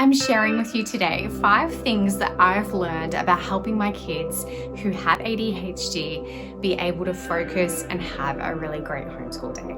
I'm sharing with you today 5 things that I've learned about helping my kids who have ADHD be able to focus and have a really great homeschool day.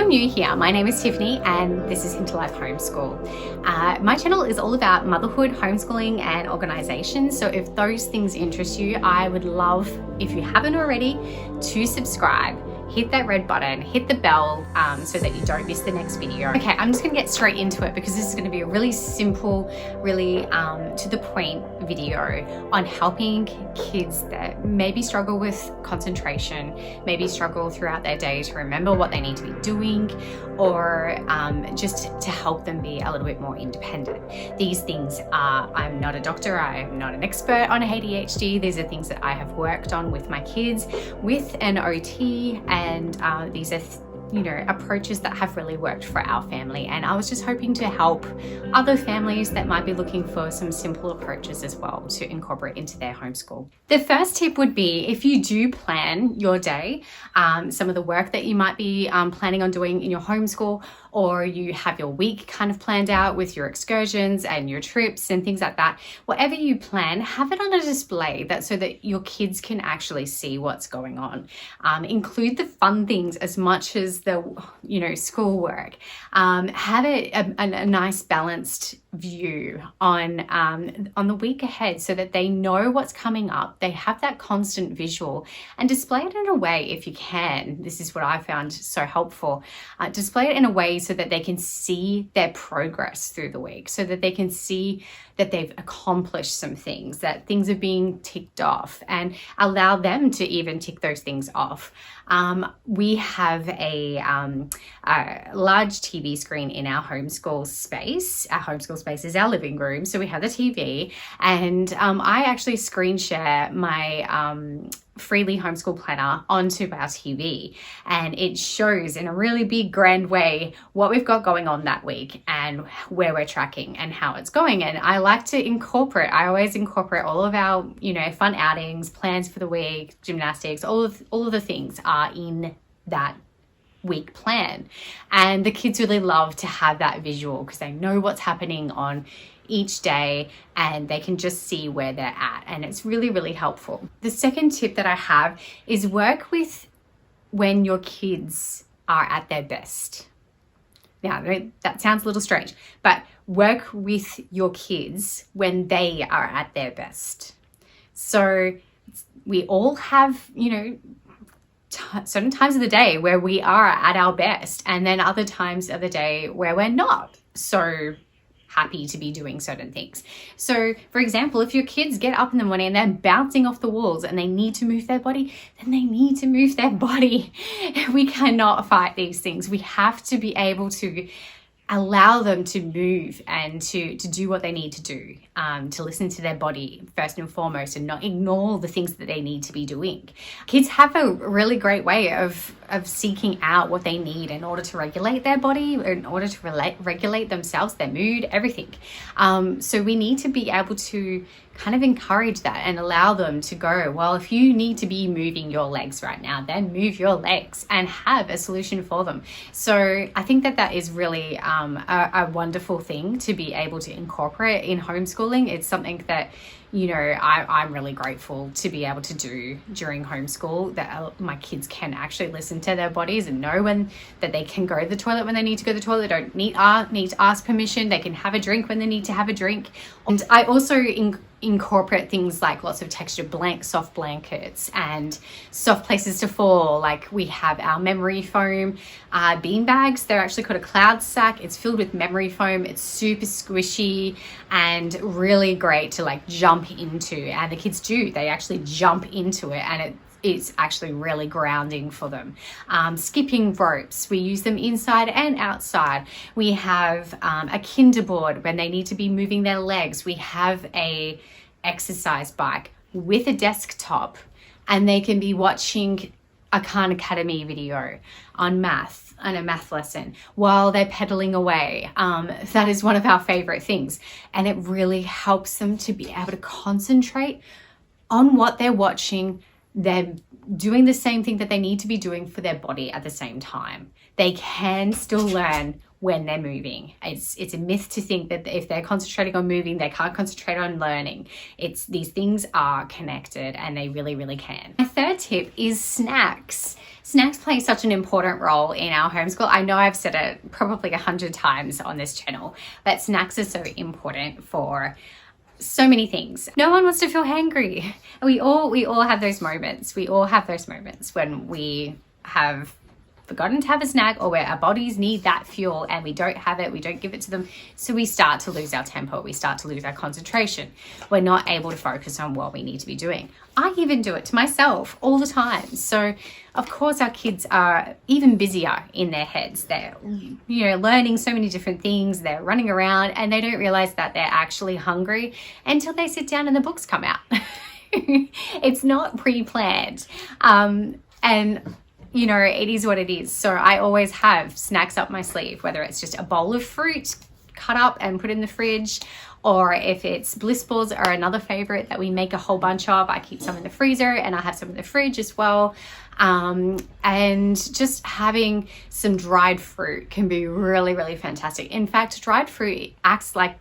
New here, my name is Tiffany and this is Into Life Homeschool. My channel is all about motherhood, homeschooling and organisation, so if those things interest you, I would love, if you haven't already, to subscribe. Hit that red button, hit the bell so that you don't miss the next video. Okay, I'm just gonna get straight into it because this is gonna be a really simple, really to the point video on helping kids that maybe struggle with concentration, maybe struggle throughout their day to remember what they need to be doing, or just to help them be a little bit more independent. These things are, I'm not a doctor, I'm not an expert on ADHD. These are things that I have worked on with my kids, with an OT, and these are approaches that have really worked for our family, and I was just hoping to help other families that might be looking for some simple approaches as well to incorporate into their homeschool. The first tip would be, if you do plan your day, some of the work that you might be planning on doing in your homeschool, or you have your week kind of planned out with your excursions and your trips and things like that, whatever you plan, have it on a display so that your kids can actually see what's going on. Include the fun things as much as the schoolwork. Have a nice balanced view on the week ahead so that they know what's coming up. They have that constant visual, and display it in a way, if you can, this is what I found so helpful, display it in a way so that they can see their progress through the week, so that they can see that they've accomplished some things, that things are being ticked off, and allow them to even tick those things off. We have a large TV screen in our homeschool space. Our homeschool space is our living room, so we have the TV, and I actually screen share my Freely Homeschool Planner onto our TV, and it shows in a really big grand way what we've got going on that week and where we're tracking and how it's going. And I like to I always incorporate all of our fun outings, plans for the week, gymnastics, all of the things are in that week plan, and the kids really love to have that visual because they know what's happening on each day and they can just see where they're at, and it's really, really helpful. The second tip that I have is work with when your kids are at their best. Now, that sounds a little strange, but work with your kids when they are at their best. So we all have, certain times of the day where we are at our best, and then other times of the day where we're not so happy to be doing certain things. So for example, if your kids get up in the morning and they're bouncing off the walls and they need to move their body, then they need to move their body. We cannot fight these things. We have to be able to allow them to move and to do what they need to do, to listen to their body first and foremost, and not ignore the things that they need to be doing. Kids have a really great way of seeking out what they need in order to regulate their body, in order to regulate themselves, their mood, everything. So we need to be able to kind of encourage that and allow them to go, well, if you need to be moving your legs right now, then move your legs, and have a solution for them. So I think that is really a wonderful thing to be able to incorporate in homeschooling. It's something that I'm really grateful to be able to do during homeschool, that my kids can actually listen to their bodies and know that they can go to the toilet when they need to go to the toilet. They don't need to ask permission. They can have a drink when they need to have a drink. And I also incorporate things like lots of textured soft blankets and soft places to fall. Like we have our memory foam bean bags. They're actually called a cloud sack. It's filled with memory foam. It's super squishy and really great to jump into, and the kids they actually jump into it, and it's actually really grounding for them. Skipping ropes, we use them inside and outside. We have a kinderboard when they need to be moving their legs. We have a exercise bike with a desktop, and they can be watching a Khan Academy video on math and a math lesson while they're pedaling away. That is one of our favorite things, and it really helps them to be able to concentrate on what they're watching they're doing the same thing that they need to be doing for their body at the same time. They can still learn when they're moving. It's a myth to think that if they're concentrating on moving, they can't concentrate on learning. These things are connected, and they really, really can. My third tip is snacks. Snacks play such an important role in our homeschool. I know I've said it probably 100 times on this channel, but snacks are so important for so many things. No one wants to feel hangry. We all have those moments. We all have those moments when we have forgotten to have a snack, or where our bodies need that fuel and we don't have it, we don't give it to them. So we start to lose our tempo, we start to lose our concentration. We're not able to focus on what we need to be doing. I even do it to myself all the time. So of course our kids are even busier in their heads. They're, learning so many different things, they're running around, and they don't realize that they're actually hungry until they sit down and the books come out. It's not pre-planned. It is what it is. So I always have snacks up my sleeve, whether it's just a bowl of fruit cut up and put in the fridge, or if it's bliss balls are another favorite that we make a whole bunch of. I keep some in the freezer and I have some in the fridge as well. And just having some dried fruit can be really, really fantastic. In fact, dried fruit acts like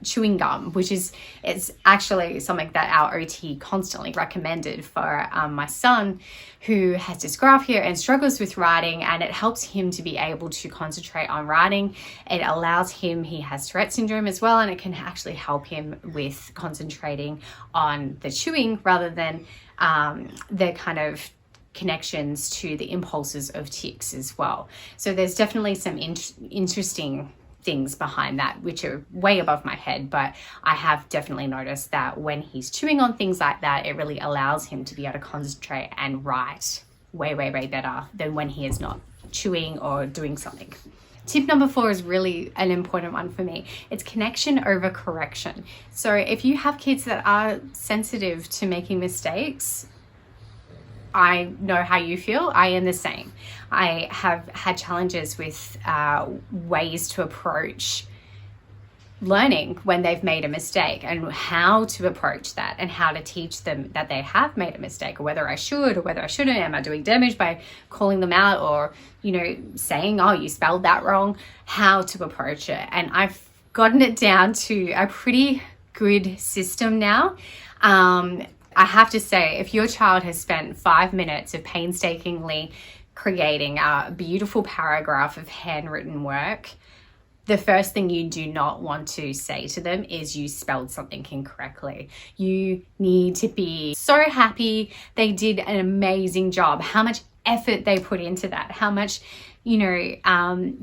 chewing gum, it's actually something that our OT constantly recommended for my son, who has dysgraphia and struggles with writing, and it helps him to be able to concentrate on writing. It allows him, he has Tourette syndrome as well, and it can actually help him with concentrating on the chewing rather than the kind of connections to the impulses of tics as well. So there's definitely some interesting things behind that, which are way above my head, but I have definitely noticed that when he's chewing on things like that, it really allows him to be able to concentrate and write way, way, way better than when he is not chewing or doing something. Tip number 4 is really an important one for me. It's connection over correction. So if you have kids that are sensitive to making mistakes, I know how you feel. I am the same. I have had challenges with ways to approach learning when they've made a mistake, and how to approach that, and how to teach them that they have made a mistake, or whether I should or whether I shouldn't. Am I doing damage by calling them out, or saying, oh, you spelled that wrong? How to approach it. And I've gotten it down to a pretty good system now. I have to say, if your child has spent 5 minutes of painstakingly creating a beautiful paragraph of handwritten work, the first thing you do not want to say to them is you spelled something incorrectly. You need to be so happy they did an amazing job, how much effort they put into that, how much,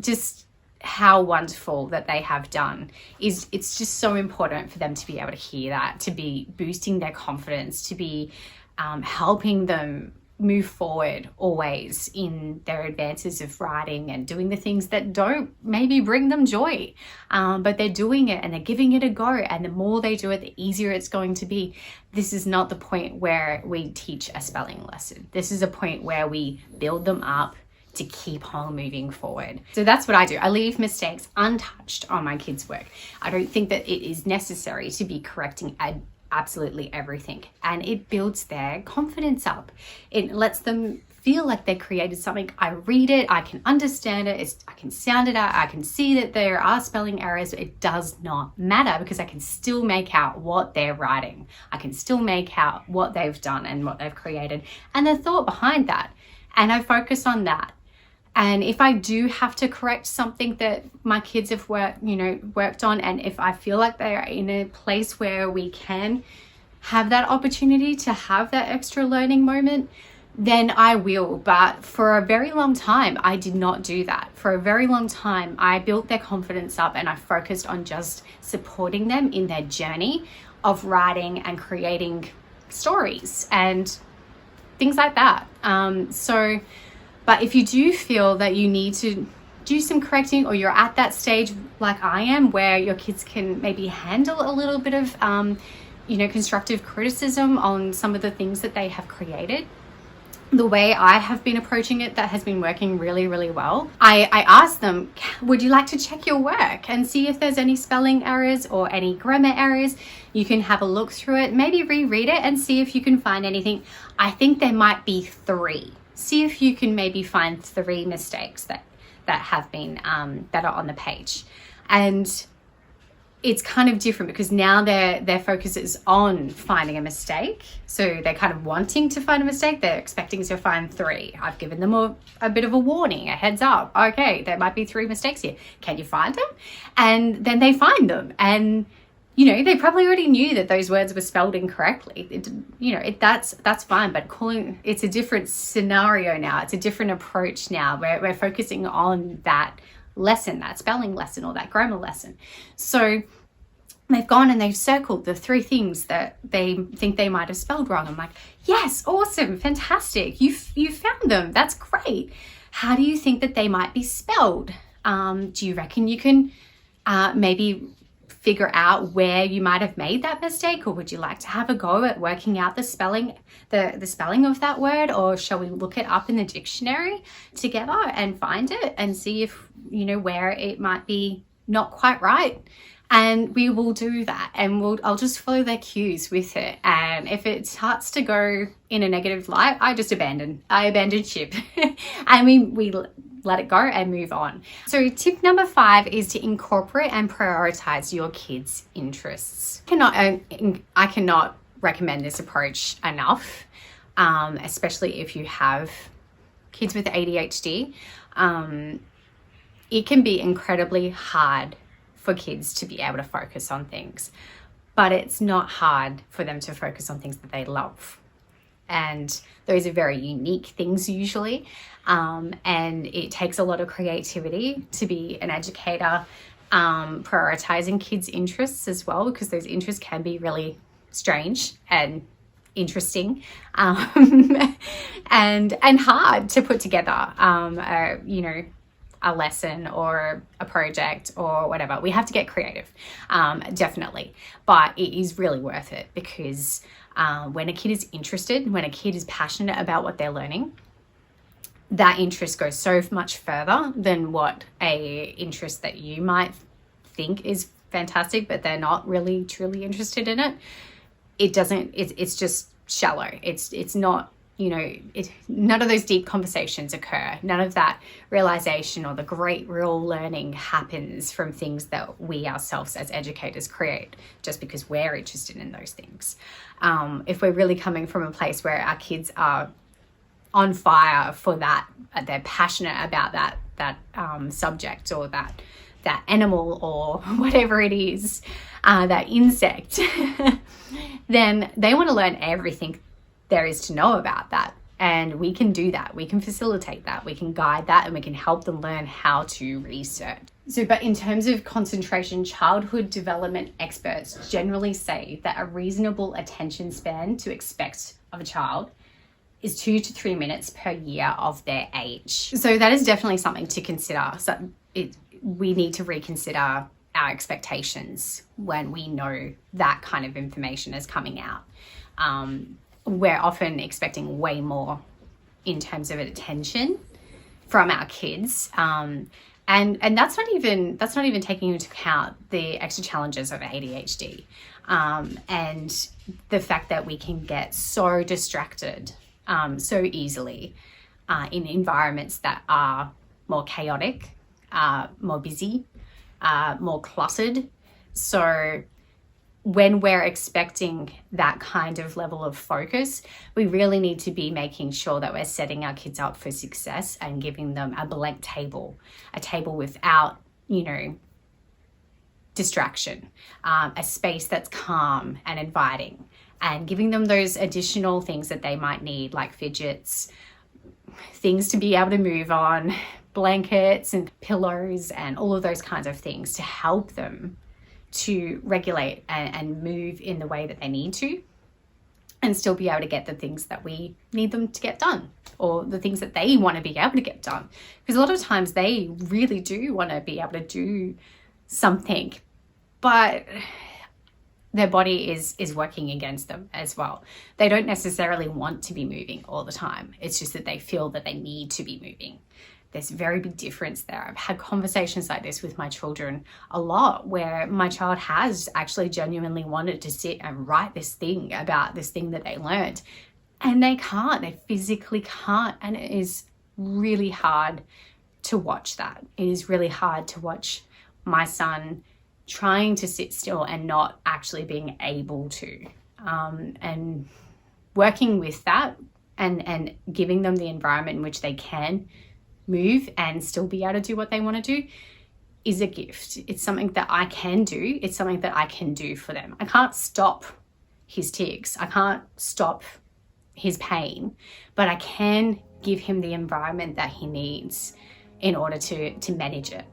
just how wonderful that they have done. It's just so important for them to be able to hear that, to be boosting their confidence, to be helping them move forward always in their advances of writing and doing the things that don't maybe bring them joy, but they're doing it and they're giving it a go, and the more they do it, the easier it's going to be. This is not the point where we teach a spelling lesson. This is a point where we build them up to keep on moving forward. So that's what I do. I leave mistakes untouched on my kids' work. I don't think that it is necessary to be correcting absolutely everything, and it builds their confidence up. It lets them feel like they created something. I read it, I can understand it, I can sound it out, I can see that there are spelling errors. It does not matter, because I can still make out what they're writing. I can still make out what they've done and what they've created and the thought behind that, and I focus on that. And if I do have to correct something that my kids have worked on, and if I feel like they are in a place where we can have that opportunity to have that extra learning moment, then I will. But for a very long time, I did not do that. For a very long time, I built their confidence up, and I focused on just supporting them in their journey of writing and creating stories and things like that. But if you do feel that you need to do some correcting, or you're at that stage like I am, where your kids can maybe handle a little bit of, constructive criticism on some of the things that they have created, the way I have been approaching it that has been working really, really well. I asked them, would you like to check your work and see if there's any spelling errors or any grammar errors? You can have a look through it, maybe reread it and see if you can find anything. I think there might be 3. See if you can maybe find 3 mistakes that have been, that are on the page. And it's kind of different because now their focus is on finding a mistake. So they're kind of wanting to find a mistake. They're expecting to find 3. I've given them a bit of a warning, a heads up. Okay, there might be 3 mistakes here. Can you find them? And then they find them. And, you know, they probably already knew that those words were spelled incorrectly. That's fine. But it's a different scenario now. It's a different approach now. We're focusing on that lesson, that spelling lesson or that grammar lesson. So they've gone and they've circled the 3 things that they think they might have spelled wrong. I'm like, yes, awesome, fantastic. You found them. That's great. How do you think that they might be spelled? Do you reckon you can maybe figure out where you might have made that mistake, or would you like to have a go at working out the spelling of that word, or shall we look it up in the dictionary together and find it and see if, you know, where it might be not quite right? And we will do that, and I'll just follow their cues with it. And if it starts to go in a negative light, I abandon ship and we let it go and move on. So tip number 5 is to incorporate and prioritize your kids' interests. I cannot recommend this approach enough, especially if you have kids with ADHD. It can be incredibly hard for kids to be able to focus on things, but it's not hard for them to focus on things that they love. And those are very unique things usually. And it takes a lot of creativity to be an educator, prioritizing kids' interests as well, because those interests can be really strange and interesting, and hard to put together, a lesson or a project or whatever. We have to get creative, definitely. But it is really worth it because when a kid is interested, when a kid is passionate about what they're learning, that interest goes so much further than what a interest that you might think is fantastic, but they're not really truly interested in it. It's just shallow. It's not, none of those deep conversations occur. None of that realization or the great real learning happens from things that we ourselves as educators create just because we're interested in those things. If we're really coming from a place where our kids are on fire for that, they're passionate about that subject or that animal or whatever it is, that insect, then they want to learn everything there is to know about that. And we can do that. We can facilitate that. We can guide that, and we can help them learn how to research. But in terms of concentration, childhood development experts generally say that a reasonable attention span to expect of a child is 2 to 3 minutes per year of their age. So that is definitely something to consider. So we need to reconsider our expectations when we know that kind of information is coming out. We're often expecting way more in terms of attention from our kids. And that's not even taking into account the extra challenges of ADHD, and the fact that we can get so distracted so easily in environments that are more chaotic, more busy, more cluttered. So when we're expecting that kind of level of focus, we really need to be making sure that we're setting our kids up for success and giving them a blank table, a table without, distraction, a space that's calm and inviting, and giving them those additional things that they might need, like fidgets, things to be able to move on, blankets and pillows and all of those kinds of things to help them to regulate and move in the way that they need to, and still be able to get the things that we need them to get done, or the things that they want to be able to get done. Because a lot of times they really do want to be able to do something, but their body is working against them as well. They don't necessarily want to be moving all the time. It's just that they feel that they need to be moving. There's a very big difference there. I've had conversations like this with my children a lot, where my child has actually genuinely wanted to sit and write this thing about this thing that they learned, and they can't. They physically can't. And it is really hard to watch that. It is really hard to watch my son trying to sit still and not actually being able to. And working with that and giving them the environment in which they can move and still be able to do what they want to do is a gift. It's something that I can do. It's something that I can do for them. I can't stop his tics. I can't stop his pain, but I can give him the environment that he needs in order to manage it.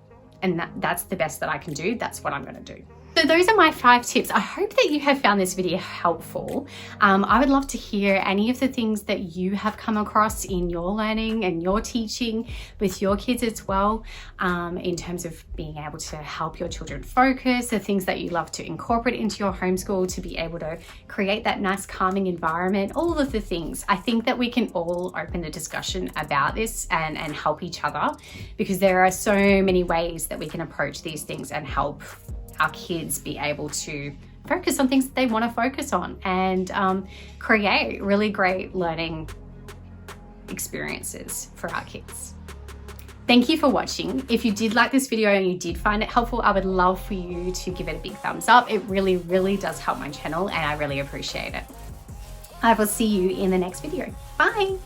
And that's the best that I can do. That's what I'm going to do. So those are my 5 tips. I hope that you have found this video helpful. I would love to hear any of the things that you have come across in your learning and your teaching with your kids as well, in terms of being able to help your children focus, the things that you love to incorporate into your homeschool to be able to create that nice calming environment, all of the things. I think that we can all open the discussion about this and help each other, because there are so many ways that we can approach these things and help our kids be able to focus on things that they want to focus on and create really great learning experiences for our kids. Thank you for watching. If you did like this video and you did find it helpful, I would love for you to give it a big thumbs up. It really, really does help my channel and I really appreciate it. I will see you in the next video. Bye.